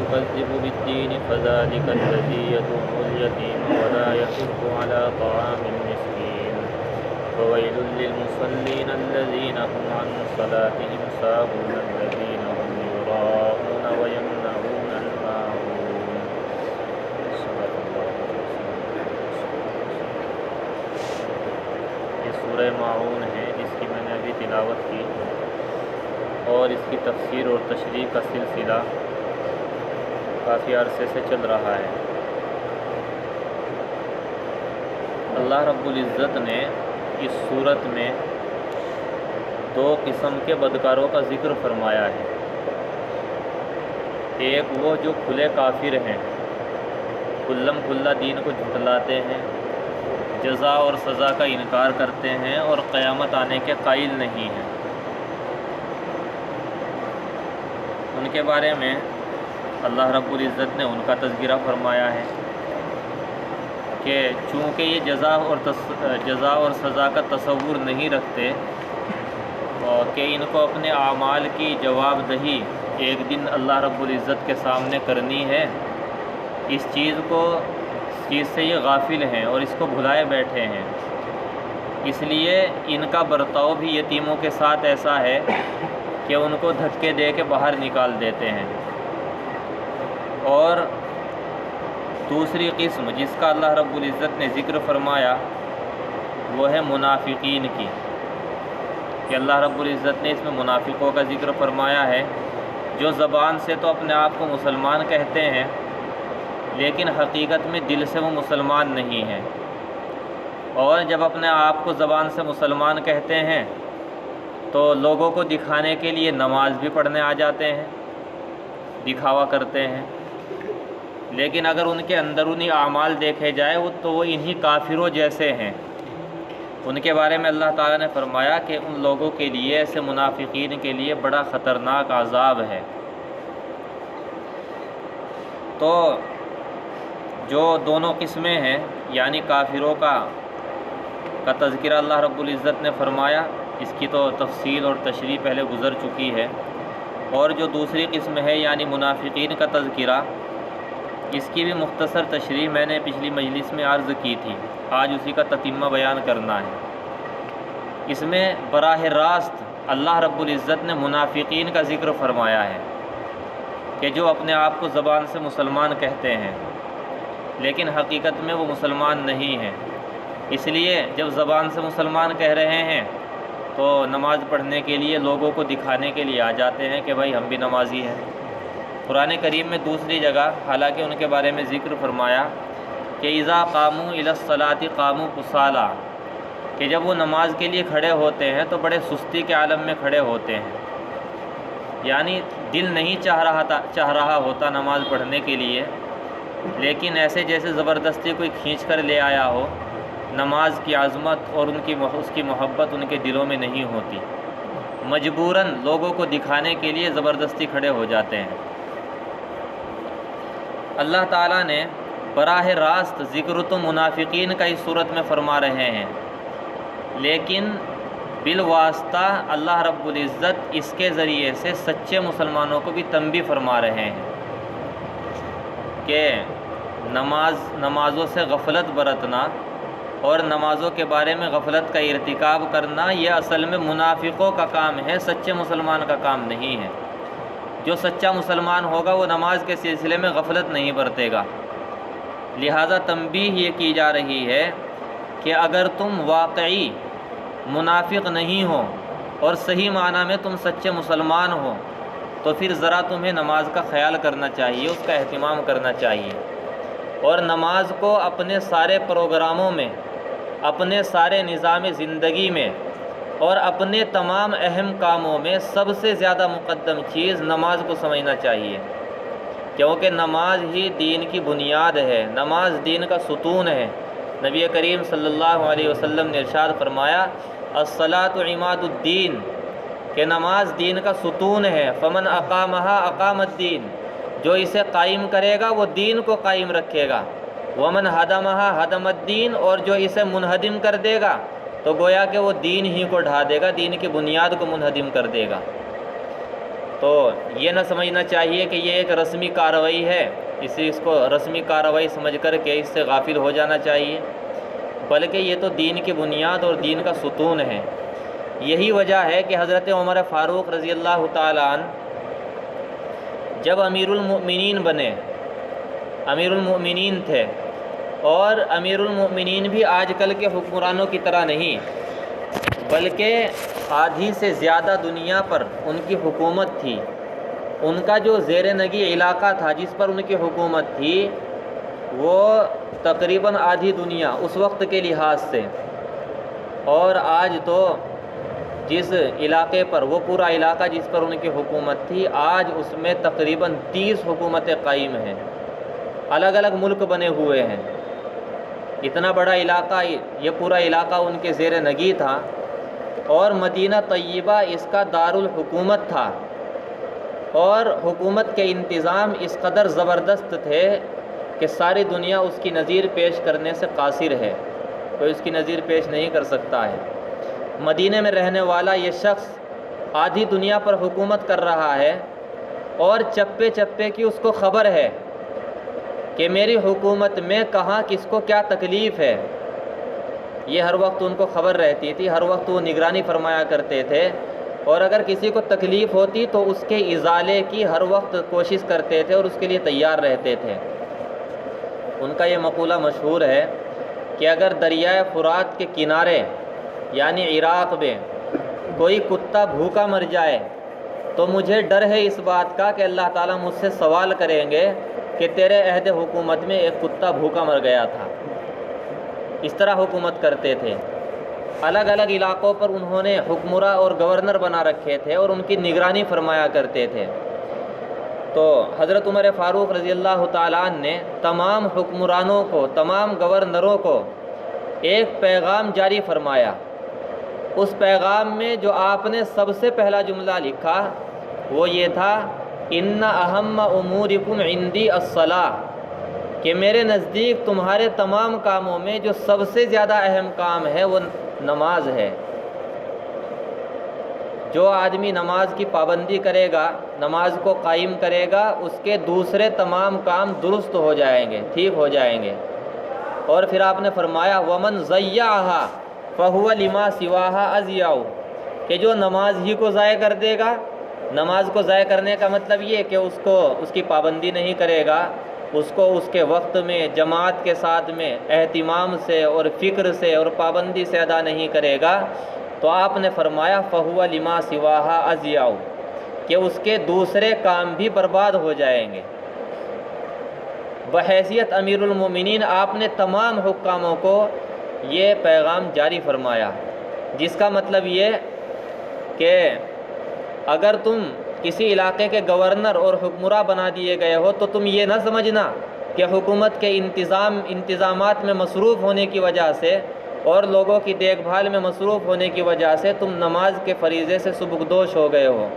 يكذب بالدين فذلك الذي يدعو اليتيم ولا يحض على طعام المسكين فويل للمصلين الذين هم عن صلاتهم ساهون الذين هم يراءون ويمنعون الماعون. صدق اللہ یہ سورہ ماعون ہے جس کی میں نے ابھی تلاوت کی، اور اس کی تفسیر اور تشریح کا سلسلہ کافی عرصے سے چل رہا ہے۔ اللہ رب العزت نے اس صورت میں دو قسم کے بدکاروں کا ذکر فرمایا ہے۔ ایک وہ جو کھلے کافر ہیں، کھلم کھلا دین کو جھٹلاتے ہیں، جزا اور سزا کا انکار کرتے ہیں اور قیامت آنے کے قائل نہیں ہیں۔ ان کے بارے میں اللہ رب العزت نے ان کا تذکرہ فرمایا ہے کہ چونکہ یہ جزا اور سزا کا تصور نہیں رکھتے کہ ان کو اپنے اعمال کی جواب دہی ایک دن اللہ رب العزت کے سامنے کرنی ہے، اس چیز سے یہ غافل ہیں اور اس کو بھلائے بیٹھے ہیں۔ اس لیے ان کا برتاؤ بھی یتیموں کے ساتھ ایسا ہے کہ ان کو دھکے دے کے باہر نکال دیتے ہیں۔ اور دوسری قسم جس کا اللہ رب العزت نے ذکر فرمایا وہ ہے منافقین کی، کہ اللہ رب العزت نے اس میں منافقوں کا ذکر فرمایا ہے جو زبان سے تو اپنے آپ کو مسلمان کہتے ہیں لیکن حقیقت میں دل سے وہ مسلمان نہیں ہیں، اور جب اپنے آپ کو زبان سے مسلمان کہتے ہیں تو لوگوں کو دکھانے کے لیے نماز بھی پڑھنے آ جاتے ہیں، دکھاوا کرتے ہیں، لیکن اگر ان کے اندرونی اعمال دیکھے جائے تو وہ انہی کافروں جیسے ہیں۔ ان کے بارے میں اللہ تعالیٰ نے فرمایا کہ ان لوگوں کے لیے، ایسے منافقین کے لیے بڑا خطرناک عذاب ہے۔ تو جو دونوں قسمیں ہیں یعنی کافروں کا تذکرہ اللہ رب العزت نے فرمایا، اس کی تو تفصیل اور تشریح پہلے گزر چکی ہے، اور جو دوسری قسم ہے یعنی منافقین کا تذکرہ، اس کی بھی مختصر تشریح میں نے پچھلی مجلس میں عرض کی تھی، آج اسی کا تتمہ بیان کرنا ہے۔ اس میں براہ راست اللہ رب العزت نے منافقین کا ذکر فرمایا ہے کہ جو اپنے آپ کو زبان سے مسلمان کہتے ہیں لیکن حقیقت میں وہ مسلمان نہیں ہیں۔ اس لیے جب زبان سے مسلمان کہہ رہے ہیں تو نماز پڑھنے کے لیے لوگوں کو دکھانے کے لیے آ جاتے ہیں کہ بھائی ہم بھی نمازی ہیں۔ قرآن کریم میں دوسری جگہ حالانکہ ان کے بارے میں ذکر فرمایا کہ اذا قاموا الی الصلاۃ قاموا کسالی، کہ جب وہ نماز کے لیے کھڑے ہوتے ہیں تو بڑے سستی کے عالم میں کھڑے ہوتے ہیں، یعنی دل نہیں چاہ رہا ہوتا نماز پڑھنے کے لیے، لیکن ایسے جیسے زبردستی کوئی کھینچ کر لے آیا ہو۔ نماز کی عظمت اور اس کی محبت ان کے دلوں میں نہیں ہوتی، مجبوراً لوگوں کو دکھانے کے لیے زبردستی کھڑے ہو جاتے ہیں۔ اللہ تعالیٰ نے براہ راست ذکر تو منافقین کا اس صورت میں فرما رہے ہیں، لیکن بالواسطہ اللہ رب العزت اس کے ذریعے سے سچے مسلمانوں کو بھی تنبیہ فرما رہے ہیں کہ نمازوں سے غفلت برتنا اور نمازوں کے بارے میں غفلت کا ارتکاب کرنا یہ اصل میں منافقوں کا کام ہے، سچے مسلمان کا کام نہیں ہے۔ جو سچا مسلمان ہوگا وہ نماز کے سلسلے میں غفلت نہیں برتے گا۔ لہذا تنبیہ یہ کی جا رہی ہے کہ اگر تم واقعی منافق نہیں ہو اور صحیح معنی میں تم سچے مسلمان ہو تو پھر ذرا تمہیں نماز کا خیال کرنا چاہیے، اس کا اہتمام کرنا چاہیے، اور نماز کو اپنے سارے پروگراموں میں، اپنے سارے نظام زندگی میں اور اپنے تمام اہم کاموں میں سب سے زیادہ مقدم چیز نماز کو سمجھنا چاہیے، کیونکہ نماز ہی دین کی بنیاد ہے، نماز دین کا ستون ہے۔ نبی کریم صلی اللہ علیہ وسلم نے ارشاد فرمایا الصلاۃ عماد الدین، کہ نماز دین کا ستون ہے، فمن اقامہا اقام الدین، جو اسے قائم کرے گا وہ دین کو قائم رکھے گا، ومن ہدمہا ہدم الدین، اور جو اسے منہدم کر دے گا تو گویا کہ وہ دین ہی کو ڈھا دے گا، دین کی بنیاد کو منہدم کر دے گا۔ تو یہ نہ سمجھنا چاہیے کہ یہ ایک رسمی کارروائی ہے، اس کو رسمی کارروائی سمجھ کر کے اس سے غافل ہو جانا چاہیے، بلکہ یہ تو دین کی بنیاد اور دین کا ستون ہے۔ یہی وجہ ہے کہ حضرت عمر فاروق رضی اللہ تعالیٰ عنہ جب امیر المؤمنین بنے، امیر المؤمنین تھے، اور امیر المؤمنین بھی آج کل کے حکمرانوں کی طرح نہیں، بلکہ آدھی سے زیادہ دنیا پر ان کی حکومت تھی۔ ان کا جو زیر نگی علاقہ تھا جس پر ان کی حکومت تھی وہ تقریباً آدھی دنیا اس وقت کے لحاظ سے، اور آج تو جس علاقے پر وہ پورا علاقہ جس پر ان کی حکومت تھی، آج اس میں تقریباً 30 حکومتیں قائم ہیں، الگ الگ ملک بنے ہوئے ہیں۔ اتنا بڑا علاقہ، یہ پورا علاقہ ان کے زیر نگی تھا، اور مدینہ طیبہ اس کا دارالحکومت تھا، اور حکومت کے انتظام اس قدر زبردست تھے کہ ساری دنیا اس کی نظیر پیش کرنے سے قاصر ہے، کوئی اس کی نظیر پیش نہیں کر سکتا ہے۔ مدینہ میں رہنے والا یہ شخص آدھی دنیا پر حکومت کر رہا ہے، اور چپے چپے کی اس کو خبر ہے کہ میری حکومت میں کہاں کس کو کیا تکلیف ہے، یہ ہر وقت ان کو خبر رہتی تھی، ہر وقت وہ نگرانی فرمایا کرتے تھے، اور اگر کسی کو تکلیف ہوتی تو اس کے ازالے کی ہر وقت کوشش کرتے تھے اور اس کے لیے تیار رہتے تھے۔ ان کا یہ مقولہ مشہور ہے کہ اگر دریائے فرات کے کنارے یعنی عراق میں کوئی کتا بھوکا مر جائے تو مجھے ڈر ہے اس بات کا کہ اللہ تعالیٰ مجھ سے سوال کریں گے کہ تیرے عہد حکومت میں ایک کتا بھوکا مر گیا تھا۔ اس طرح حکومت کرتے تھے، الگ الگ علاقوں پر انہوں نے حکمراں اور گورنر بنا رکھے تھے اور ان کی نگرانی فرمایا کرتے تھے۔ تو حضرت عمر فاروق رضی اللہ تعالیٰ عنہ نے تمام حکمرانوں کو، تمام گورنروں کو ایک پیغام جاری فرمایا۔ اس پیغام میں جو آپ نے سب سے پہلا جملہ لکھا وہ یہ تھا، ان اہم امورکم عندی الصلاۃ، کہ میرے نزدیک تمہارے تمام کاموں میں جو سب سے زیادہ اہم کام ہے وہ نماز ہے۔ جو آدمی نماز کی پابندی کرے گا، نماز کو قائم کرے گا، اس کے دوسرے تمام کام درست ہو جائیں گے، ٹھیک ہو جائیں گے۔ اور پھر آپ نے فرمایا وَمَنْ ضَيَّعَهَا فَهُوَ لِمَا سِوَاهَا أَضْيَعُ، کہ جو نماز ہی کو ضائع کر دے گا، نماز کو ضائع کرنے کا مطلب یہ کہ اس کی پابندی نہیں کرے گا، اس کو اس کے وقت میں جماعت کے ساتھ میں اہتمام سے اور فکر سے اور پابندی سے ادا نہیں کرے گا، تو آپ نے فرمایا فَهُوَ لِمَا سِوَاهَا أَضْيَعُ، کہ اس کے دوسرے کام بھی برباد ہو جائیں گے۔ بحیثیت امیر المومنین آپ نے تمام حکاموں کو یہ پیغام جاری فرمایا، جس کا مطلب یہ کہ اگر تم کسی علاقے کے گورنر اور حکمراں بنا دیے گئے ہو تو تم یہ نہ سمجھنا کہ حکومت کے انتظامات میں مصروف ہونے کی وجہ سے اور لوگوں کی دیکھ بھال میں مصروف ہونے کی وجہ سے تم نماز کے فریضے سے سبکدوش ہو گئے ہو،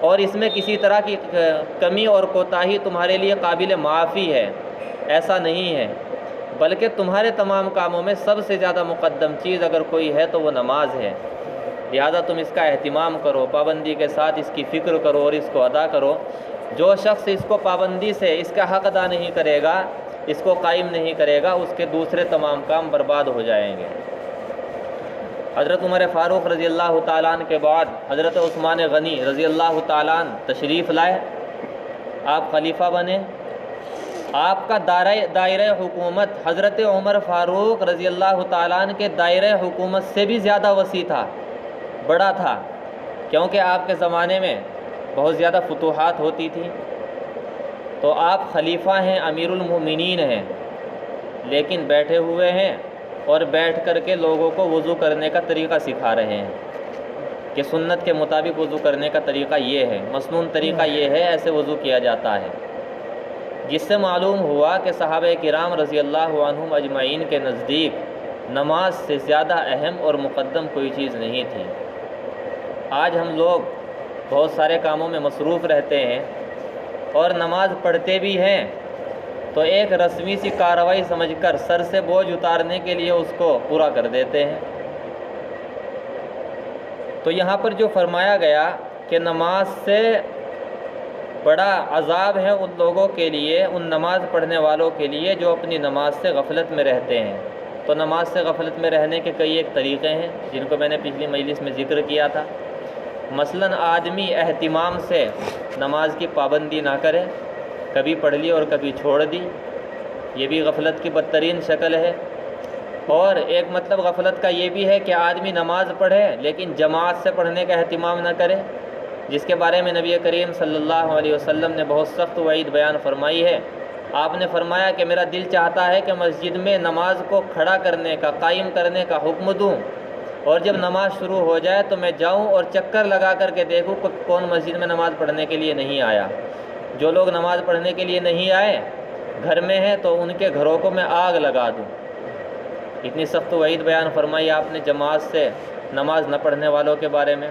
اور اس میں کسی طرح کی کمی اور کوتاہی تمہارے لیے قابل معافی ہے۔ ایسا نہیں ہے، بلکہ تمہارے تمام کاموں میں سب سے زیادہ مقدم چیز اگر کوئی ہے تو وہ نماز ہے، لہذا تم اس کا اہتمام کرو، پابندی کے ساتھ اس کی فکر کرو اور اس کو ادا کرو۔ جو شخص اس کو پابندی سے اس کا حق ادا نہیں کرے گا، اس کو قائم نہیں کرے گا، اس کے دوسرے تمام کام برباد ہو جائیں گے۔ حضرت عمر فاروق رضی اللہ تعالیٰ عنہ کے بعد حضرت عثمان غنی رضی اللہ تعالیٰ عنہ تشریف لائے، آپ خلیفہ بنے۔ آپ کا دائرہ حکومت حضرت عمر فاروق رضی اللہ تعالیٰ عنہ کے دائرہ حکومت سے بھی زیادہ وسیع تھا، بڑا تھا، کیونکہ آپ کے زمانے میں بہت زیادہ فتوحات ہوتی تھی۔ تو آپ خلیفہ ہیں، امیر المؤمنین ہیں، لیکن بیٹھے ہوئے ہیں اور بیٹھ کر کے لوگوں کو وضو کرنے کا طریقہ سکھا رہے ہیں کہ سنت کے مطابق وضو کرنے کا طریقہ یہ ہے، مسنون طریقہ یہ ہے، ایسے وضو کیا جاتا ہے، جس سے معلوم ہوا کہ صحابہ کرام رضی اللہ عنہم اجمعین کے نزدیک نماز سے زیادہ اہم اور مقدم کوئی چیز نہیں تھی۔ آج ہم لوگ بہت سارے کاموں میں مصروف رہتے ہیں اور نماز پڑھتے بھی ہیں تو ایک رسمی سی کارروائی سمجھ کر سر سے بوجھ اتارنے کے لیے اس کو پورا کر دیتے ہیں۔ تو یہاں پر جو فرمایا گیا کہ نماز سے بڑا عذاب ہے ان لوگوں کے لیے، ان نماز پڑھنے والوں کے لیے جو اپنی نماز سے غفلت میں رہتے ہیں۔ تو نماز سے غفلت میں رہنے کے کئی ایک طریقے ہیں جن کو میں نے پچھلی مجلس میں ذکر کیا تھا۔ مثلاً آدمی اہتمام سے نماز کی پابندی نہ کرے، کبھی پڑھ لی اور کبھی چھوڑ دی، یہ بھی غفلت کی بدترین شکل ہے۔ اور ایک مطلب غفلت کا یہ بھی ہے کہ آدمی نماز پڑھے لیکن جماعت سے پڑھنے کا اہتمام نہ کرے، جس کے بارے میں نبی کریم صلی اللہ علیہ وسلم نے بہت سخت وعید بیان فرمائی ہے۔ آپ نے فرمایا کہ میرا دل چاہتا ہے کہ مسجد میں نماز کو کھڑا کرنے کا، قائم کرنے کا حکم دوں، اور جب نماز شروع ہو جائے تو میں جاؤں اور چکر لگا کر کے دیکھوں کہ کون مسجد میں نماز پڑھنے کے لیے نہیں آیا۔ جو لوگ نماز پڑھنے کے لیے نہیں آئے گھر میں ہیں تو ان کے گھروں کو میں آگ لگا دوں۔ اتنی سخت وعید بیان فرمائی آپ نے جماعت سے نماز نہ پڑھنے والوں کے بارے میں۔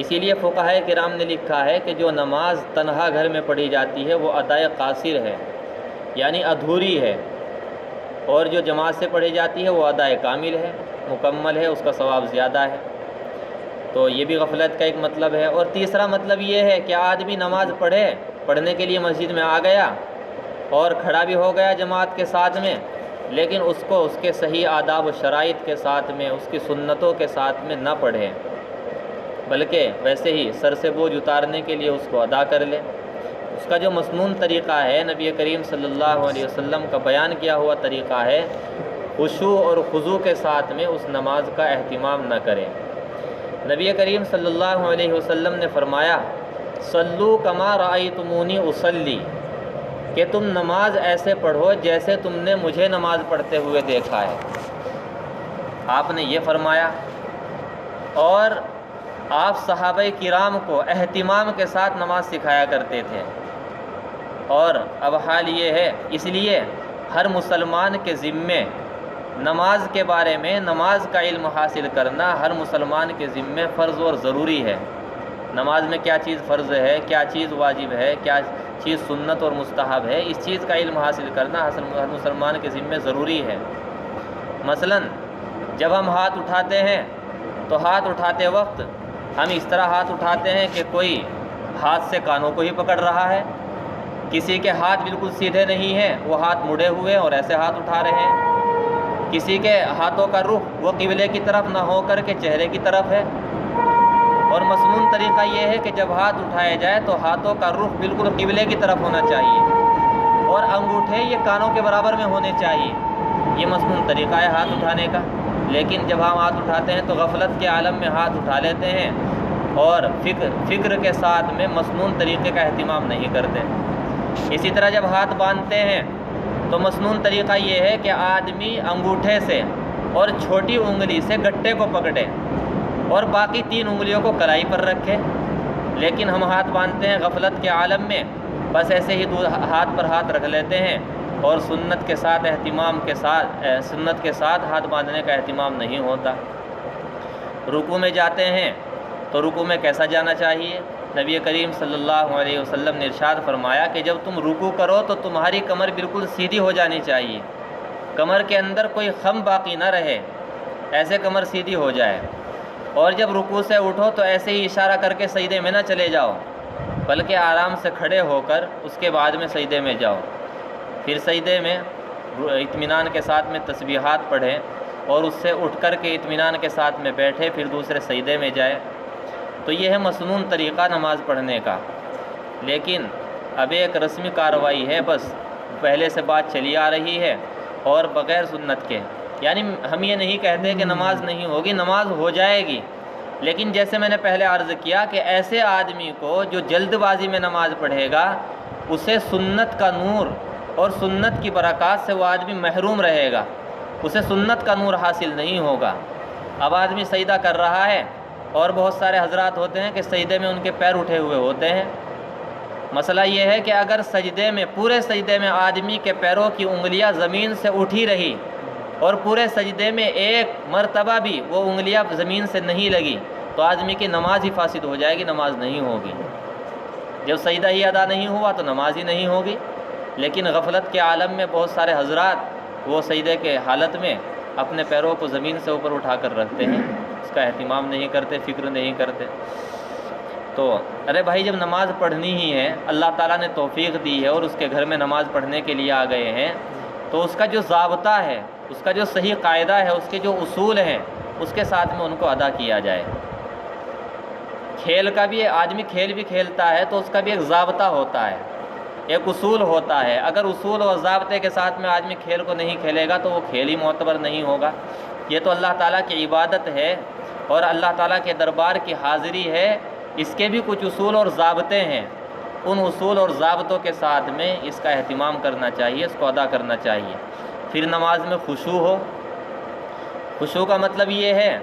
اسی لیے فقہائے کرام نے لکھا ہے کہ جو نماز تنہا گھر میں پڑھی جاتی ہے وہ ادائے قاصر ہے، یعنی ادھوری ہے، اور جو جماعت سے پڑھی جاتی ہے وہ ادائے کامل ہے، مکمل ہے، اس کا ثواب زیادہ ہے۔ تو یہ بھی غفلت کا ایک مطلب ہے۔ اور تیسرا مطلب یہ ہے کہ آدمی نماز پڑھنے کے لیے مسجد میں آ گیا اور کھڑا بھی ہو گیا جماعت کے ساتھ میں، لیکن اس کو اس کے صحیح آداب و شرائط کے ساتھ میں، اس کی سنتوں کے ساتھ میں نہ پڑھے، بلکہ ویسے ہی سر سے بوجھ اتارنے کے لیے اس کو ادا کر لے۔ اس کا جو مسنون طریقہ ہے، نبی کریم صلی اللہ علیہ وسلم کا بیان کیا ہوا طریقہ ہے، خشوع اور خضوع کے ساتھ میں اس نماز کا اہتمام نہ کریں۔ نبی کریم صلی اللہ علیہ وسلم نے فرمایا صلو کما رأیتمونی اصلی، کہ تم نماز ایسے پڑھو جیسے تم نے مجھے نماز پڑھتے ہوئے دیکھا ہے۔ آپ نے یہ فرمایا، اور آپ صحابہ کرام کو اہتمام کے ساتھ نماز سکھایا کرتے تھے۔ اور اب حال یہ ہے، اس لیے ہر مسلمان کے ذمے نماز کے بارے میں، نماز کا علم حاصل کرنا ہر مسلمان کے ذمے فرض اور ضروری ہے۔ نماز میں کیا چیز فرض ہے، کیا چیز واجب ہے، کیا چیز سنت اور مستحب ہے، اس چیز کا علم حاصل کرنا ہر مسلمان کے ذمے ضروری ہے۔ مثلا جب ہم ہاتھ اٹھاتے ہیں تو ہاتھ اٹھاتے وقت ہم اس طرح ہاتھ اٹھاتے ہیں کہ کوئی ہاتھ سے کانوں کو ہی پکڑ رہا ہے، کسی کے ہاتھ بالکل سیدھے نہیں ہیں، وہ ہاتھ مڑے ہوئے اور ایسے ہاتھ اٹھا رہے ہیں، کسی کے ہاتھوں کا رخ وہ قبلے کی طرف نہ ہو کر کے چہرے کی طرف ہے۔ اور مسنون طریقہ یہ ہے کہ جب ہاتھ اٹھایا جائے تو ہاتھوں کا رخ بالکل قبلے کی طرف ہونا چاہیے، اور انگوٹھے یہ کانوں کے برابر میں ہونے چاہیے۔ یہ مسنون طریقہ ہے ہاتھ اٹھانے کا۔ لیکن جب ہم ہاتھ اٹھاتے ہیں تو غفلت کے عالم میں ہاتھ اٹھا لیتے ہیں اور فکر کے ساتھ میں مسنون طریقے کا اہتمام نہیں کرتے۔ اسی طرح جب ہاتھ باندھتے ہیں تو مسنون طریقہ یہ ہے کہ آدمی انگوٹھے سے اور چھوٹی انگلی سے گٹے کو پکڑے اور باقی 3 انگلیوں کو کلائی پر رکھے۔ لیکن ہم ہاتھ باندھتے ہیں غفلت کے عالم میں، بس ایسے ہی ہاتھ پر ہاتھ رکھ لیتے ہیں، اور سنت کے ساتھ سنت کے ساتھ ہاتھ باندھنے کا اہتمام نہیں ہوتا۔ رکوع میں جاتے ہیں تو رکوع میں کیسا جانا چاہیے؟ نبی کریم صلی اللہ علیہ وسلم نے ارشاد فرمایا کہ جب تم رکوع کرو تو تمہاری کمر بالکل سیدھی ہو جانی چاہیے، کمر کے اندر کوئی خم باقی نہ رہے، ایسے کمر سیدھی ہو جائے۔ اور جب رکوع سے اٹھو تو ایسے ہی اشارہ کر کے سجدے میں نہ چلے جاؤ، بلکہ آرام سے کھڑے ہو کر اس کے بعد میں سجدے میں جاؤ۔ پھر سجدے میں اطمینان کے ساتھ میں تسبیحات پڑھیں، اور اس سے اٹھ کر کے اطمینان کے ساتھ میں بیٹھے، پھر دوسرے سجدے میں جائے۔ تو یہ ہے مسنون طریقہ نماز پڑھنے کا۔ لیکن اب ایک رسمی کارروائی ہے، بس پہلے سے بات چلی آ رہی ہے اور بغیر سنت کے، یعنی ہم یہ نہیں کہتے کہ نماز نہیں ہوگی، نماز ہو جائے گی، لیکن جیسے میں نے پہلے عرض کیا کہ ایسے آدمی کو جو جلد بازی میں نماز پڑھے گا، اسے سنت کا نور اور سنت کی برکات سے وہ آدمی محروم رہے گا، اسے سنت کا نور حاصل نہیں ہوگا۔ اب آدمی سجدہ کر رہا ہے اور بہت سارے حضرات ہوتے ہیں کہ سجدے میں ان کے پیر اٹھے ہوئے ہوتے ہیں۔ مسئلہ یہ ہے کہ اگر سجدے میں، پورے سجدے میں آدمی کے پیروں کی انگلیاں زمین سے اٹھی رہی اور پورے سجدے میں ایک مرتبہ بھی وہ انگلیاں زمین سے نہیں لگی تو آدمی کی نماز ہی فاسد ہو جائے گی، نماز نہیں ہوگی۔ جب سجدہ ہی ادا نہیں ہوا تو نماز ہی نہیں ہوگی۔ لیکن غفلت کے عالم میں بہت سارے حضرات وہ سجدے کے حالت میں اپنے پیروں کو زمین سے اوپر اٹھا کر رکھتے ہیں، اس کا اہتمام نہیں کرتے، فکر نہیں کرتے۔ تو ارے بھائی جب نماز پڑھنی ہی ہے، اللہ تعالیٰ نے توفیق دی ہے اور اس کے گھر میں نماز پڑھنے کے لیے آ گئے ہیں، تو اس کا جو ضابطہ ہے، اس کا جو صحیح قاعدہ ہے، اس کے جو اصول ہیں، اس کے ساتھ میں ان کو ادا کیا جائے۔ کھیل کا بھی آدمی کھیل بھی کھیلتا ہے تو اس کا بھی ایک ضابطہ ہوتا ہے، ایک اصول ہوتا ہے۔ اگر اصول اور ضابطے کے ساتھ میں آدمی کھیل کو نہیں کھیلے گا تو وہ کھیل ہی معتبر نہیں ہوگا۔ یہ تو اللہ تعالیٰ کی عبادت ہے اور اللہ تعالیٰ کے دربار کی حاضری ہے، اس کے بھی کچھ اصول اور ضابطے ہیں۔ ان اصول اور ضابطوں کے ساتھ میں اس کا اہتمام کرنا چاہیے، اس کو ادا کرنا چاہیے۔ پھر نماز میں خشوع ہو۔ خشوع کا مطلب یہ ہے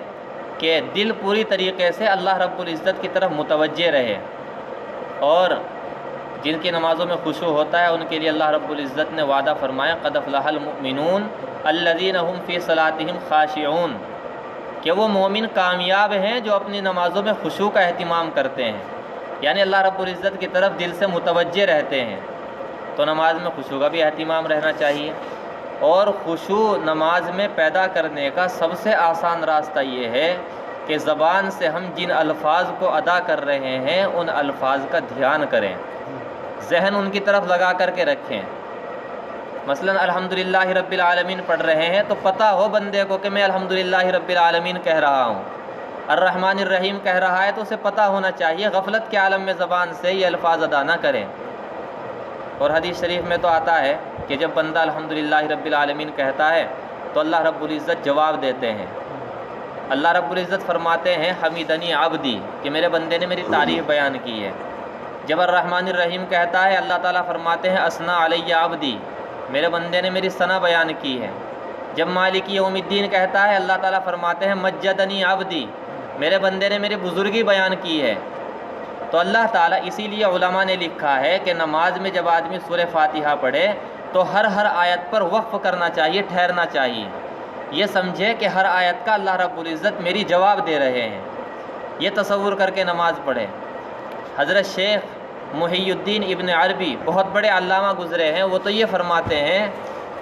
کہ دل پوری طریقے سے اللہ رب العزت کی طرف متوجہ رہے، اور جن کی نمازوں میں خشوع ہوتا ہے ان کے لیے اللہ رب العزت نے وعدہ فرمایا قد افلح المؤمنون الذین هم فی صلاتهم خاشعون، کہ وہ مومن کامیاب ہیں جو اپنی نمازوں میں خشوع کا اہتمام کرتے ہیں، یعنی اللہ رب العزت کی طرف دل سے متوجہ رہتے ہیں۔ تو نماز میں خشوع کا بھی اہتمام رہنا چاہیے۔ اور خشوع نماز میں پیدا کرنے کا سب سے آسان راستہ یہ ہے کہ زبان سے ہم جن الفاظ کو ادا کر رہے ہیں ان الفاظ کا دھیان کریں، ذہن ان کی طرف لگا کر کے رکھیں۔ مثلا الحمدللہ رب العالمین پڑھ رہے ہیں تو پتہ ہو بندے کو کہ میں الحمدللہ رب العالمین کہہ رہا ہوں، الرحمن الرحیم کہہ رہا ہے تو اسے پتہ ہونا چاہیے، غفلت کے عالم میں زبان سے یہ الفاظ ادا نہ کریں۔ اور حدیث شریف میں تو آتا ہے کہ جب بندہ الحمدللہ رب العالمین کہتا ہے تو اللہ رب العزت جواب دیتے ہیں۔ اللہ رب العزت فرماتے ہیں حمیدنی عبدی، کہ میرے بندے نے میری تعریف بیان کی ہے۔ جب الرحمن الرحیم کہتا ہے اللہ تعالیٰ فرماتے ہیں اثنا علی عبدی، میرے بندے نے میری ثنا بیان کی ہے۔ جب مالک یوم الدین کہتا ہے اللہ تعالیٰ فرماتے ہیں مجدنی عبدی، میرے بندے نے میری بزرگی بیان کی ہے۔ تو اللہ تعالیٰ اسی لیے علماء نے لکھا ہے کہ نماز میں جب آدمی سورہ فاتحہ پڑھے تو ہر آیت پر وقف کرنا چاہیے، ٹھہرنا چاہیے، یہ سمجھے کہ ہر آیت کا اللہ رب العزت میری جواب دے رہے ہیں، یہ تصور کر کے نماز پڑھے۔ حضرت شیخ محی الدین ابن عربی بہت بڑے علامہ گزرے ہیں، وہ تو یہ فرماتے ہیں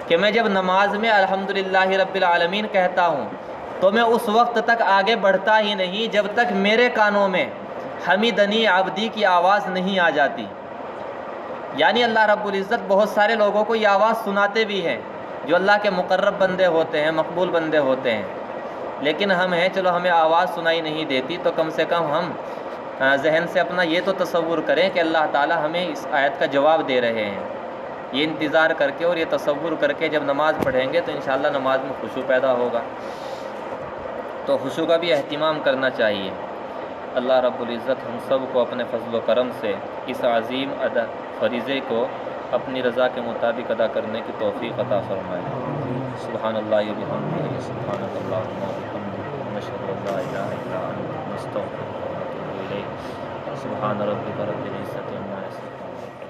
کہ میں جب نماز میں الحمدللہ رب العالمین کہتا ہوں تو میں اس وقت تک آگے بڑھتا ہی نہیں جب تک میرے کانوں میں حمیدنی عبدی کی آواز نہیں آ جاتی۔ یعنی اللہ رب العزت بہت سارے لوگوں کو یہ آواز سناتے بھی ہیں جو اللہ کے مقرب بندے ہوتے ہیں، مقبول بندے ہوتے ہیں، لیکن ہم ہیں چلو ہمیں آواز سنائی نہیں دیتی تو کم سے کم ہم ذہن سے اپنا یہ تو تصور کریں کہ اللہ تعالی ہمیں اس آیت کا جواب دے رہے ہیں۔ یہ انتظار کر کے اور یہ تصور کر کے جب نماز پڑھیں گے تو انشاءاللہ نماز میں خشوع پیدا ہوگا۔ تو خشوع کا بھی اہتمام کرنا چاہیے۔ اللہ رب العزت ہم سب کو اپنے فضل و کرم سے اس عظیم فریضے کو اپنی رضا کے مطابق ادا کرنے کی توفیق عطا فرمائے۔ سبحان اللہ و بحمدہ، سبحان اللہ و بحمدہ، نشہد ان لا الہ الا انت، نستغفرک و نتوب الیک۔ سبحان ربک رب العزت عما یصفون۔